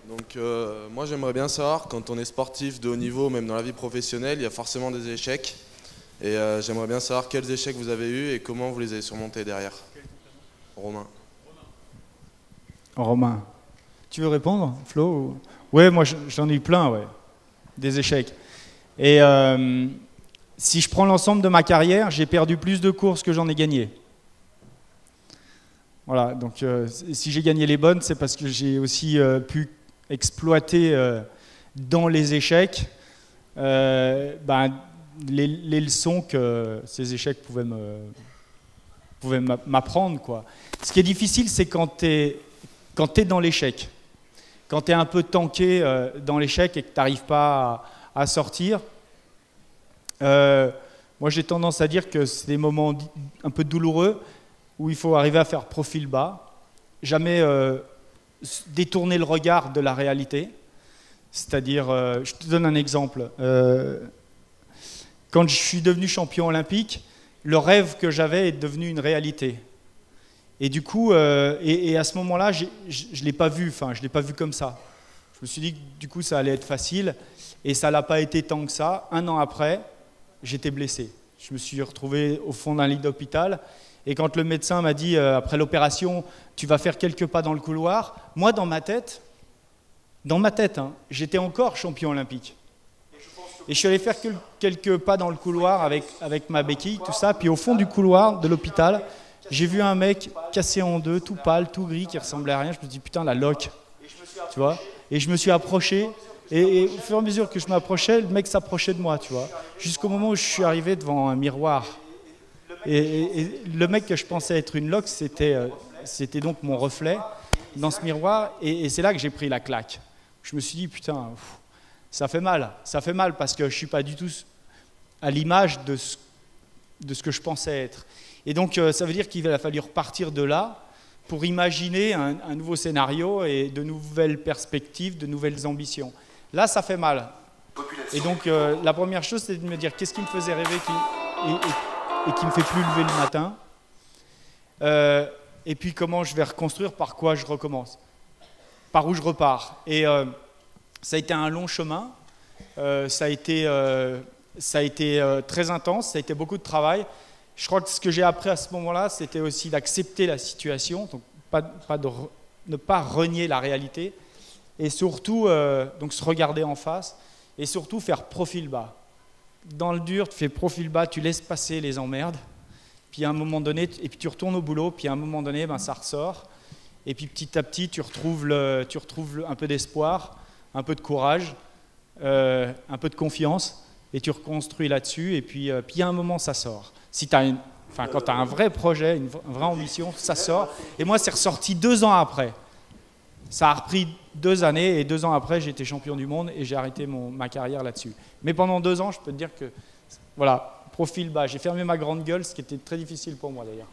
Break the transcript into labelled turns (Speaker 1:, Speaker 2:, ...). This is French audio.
Speaker 1: Donc moi j'aimerais bien savoir, quand on est sportif de haut niveau, même dans la vie professionnelle, il y a forcément des échecs. Et j'aimerais bien savoir quels échecs vous avez eus et comment vous les avez surmontés derrière. Romain.
Speaker 2: Romain. Tu veux répondre, Flo? Ouais, moi j'en ai eu plein, ouais. Des échecs. Et si je prends l'ensemble de ma carrière, j'ai perdu plus de courses que j'en ai gagné. Voilà, donc si j'ai gagné les bonnes, c'est parce que j'ai aussi pu exploiter dans les échecs les leçons que ces échecs pouvaient m'apprendre, quoi. Ce qui est difficile, c'est quand tu es dans l'échec, quand tu es un peu tanké dans l'échec et que tu n'arrives pas à sortir. Moi, j'ai tendance à dire que c'est des moments un peu douloureux où il faut arriver à faire profil bas, jamais détourner le regard de la réalité. C'est-à-dire, je te donne un exemple. Quand je suis devenu champion olympique, le rêve que j'avais est devenu une réalité. Et du coup, et à ce moment-là, je ne l'ai pas vu, enfin, je l'ai pas vu comme ça. Je me suis dit que du coup, ça allait être facile, et ça l'a pas été tant que ça. Un an après, j'étais blessé. Je me suis retrouvé au fond d'un lit d'hôpital, et quand le médecin m'a dit, après l'opération, tu vas faire quelques pas dans le couloir, moi, dans ma tête, hein, j'étais encore champion olympique. Et je suis allé faire quelques pas dans le couloir avec ma béquille, tout ça. Puis au fond du couloir de l'hôpital, j'ai vu un mec cassé en deux, tout pâle, tout gris, qui ressemblait à rien. Je me suis dit, putain, la loque, tu vois. Et je me suis approché. Et au fur et à mesure que je m'approchais, le mec s'approchait de moi, tu vois. Jusqu'au moment où je suis arrivé devant un miroir. Et le mec que je pensais être une loque, c'était donc mon reflet dans ce miroir. Et c'est là que j'ai pris la claque. Je me suis dit, putain... Ça fait mal parce que je ne suis pas du tout à l'image de ce que je pensais être. Et donc ça veut dire qu'il a fallu repartir de là pour imaginer un nouveau scénario et de nouvelles perspectives, de nouvelles ambitions. Là, ça fait mal. Et donc la première chose, c'est de me dire qu'est-ce qui me faisait rêver et qui ne me fait plus lever le matin. Et puis comment je vais reconstruire, par quoi je recommence, par où je repars. Et ça a été un long chemin, ça a été très intense, ça a été beaucoup de travail. Je crois que ce que j'ai appris à ce moment-là, c'était aussi d'accepter la situation, donc ne pas renier la réalité, et surtout donc se regarder en face, et surtout faire profil bas. Dans le dur, tu fais profil bas, tu laisses passer les emmerdes, puis à un moment donné, et puis tu retournes au boulot, puis à un moment donné, ça ressort, et puis petit à petit, tu retrouves un peu d'espoir, un peu de courage, un peu de confiance, et tu reconstruis là-dessus, et puis à un moment, ça sort. Quand tu as un vrai projet, une vraie ambition, ça sort. Et moi, c'est ressorti 2 ans après. Ça a repris 2 années, et 2 ans après, j'ai été champion du monde, et j'ai arrêté ma carrière là-dessus. Mais pendant 2 ans, je peux te dire que, voilà, profil bas. J'ai fermé ma grande gueule, ce qui était très difficile pour moi d'ailleurs.